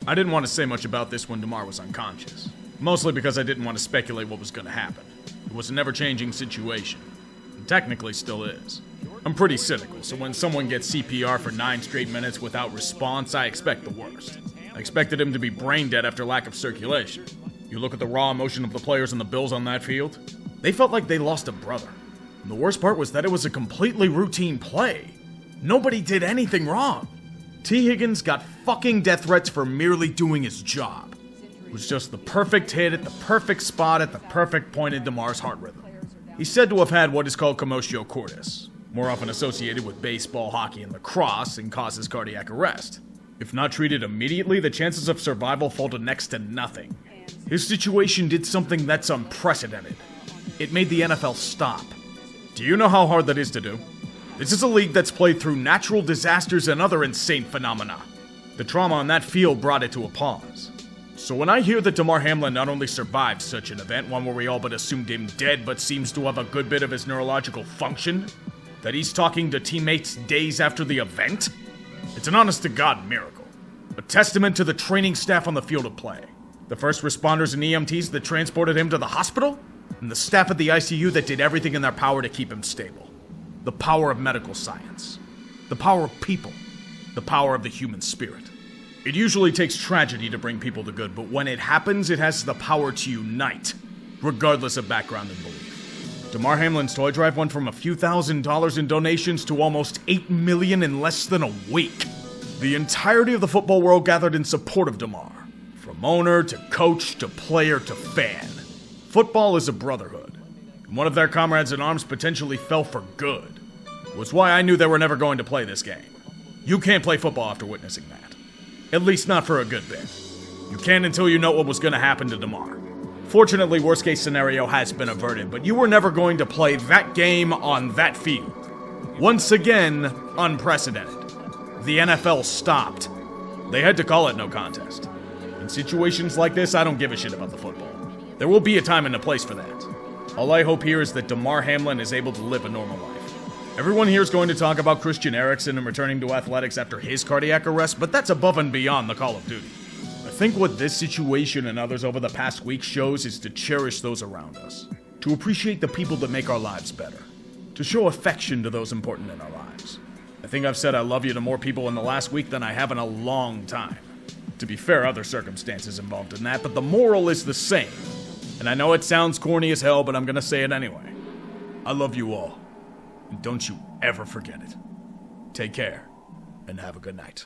I didn't want to say much about this when Damar was unconscious. Mostly because I didn't want to speculate what was going to happen. It was a never-changing situation. And technically still is. I'm pretty cynical, so when someone gets CPR for 9 straight minutes without response, I expect the worst. I expected him to be brain dead after lack of circulation. You look at the raw emotion of the players and the Bills on that field, they felt like they lost a brother. And the worst part was that it was a completely routine play. Nobody did anything wrong. T. Higgins got fucking death threats for merely doing his job. It was just the perfect hit at the perfect spot at the perfect point in Damar's heart rhythm. He's said to have had what is called commotio cordis, more often associated with baseball, hockey, and lacrosse, and causes cardiac arrest. If not treated immediately, the chances of survival fall to next to nothing. His situation did something that's unprecedented. It made the NFL stop. Do you know how hard that is to do? This is a league that's played through natural disasters and other insane phenomena. The trauma on that field brought it to a pause. So when I hear that Damar Hamlin not only survived such an event, one where we all but assumed him dead but seems to have a good bit of his neurological function, that he's talking to teammates days after the event, it's an honest-to-God miracle. A testament to the training staff on the field of play. The first responders and EMTs that transported him to the hospital, and the staff at the ICU that did everything in their power to keep him stable. The power of medical science. The power of people. The power of the human spirit. It usually takes tragedy to bring people to good, but when it happens, it has the power to unite, regardless of background and belief. Damar Hamlin's toy drive went from a few $1,000s in donations to almost $8 million in less than a week. The entirety of the football world gathered in support of Damar. From owner to coach to player to fan. Football is a brotherhood. And one of their comrades in arms potentially fell for good. It was why I knew they were never going to play this game. You can't play football after witnessing that. At least not for a good bit. You can't until you know what was going to happen to Damar. Fortunately, worst case scenario has been averted, but you were never going to play that game on that field. Once again, unprecedented. The NFL stopped. They had to call it no contest. In situations like this, I don't give a shit about the football. There will be a time and a place for that. All I hope here is that Damar Hamlin is able to live a normal life. Everyone here is going to talk about Christian Eriksen and returning to athletics after his cardiac arrest, but that's above and beyond the Call of Duty. I think what this situation and others over the past week shows is to cherish those around us, to appreciate the people that make our lives better, to show affection to those important in our lives. I think I've said I love you to more people in the last week than I have in a long time. To be fair, other circumstances involved in that, but the moral is the same. And I know it sounds corny as hell, but I'm gonna say it anyway. I love you all. And don't you ever forget it. Take care, and have a good night.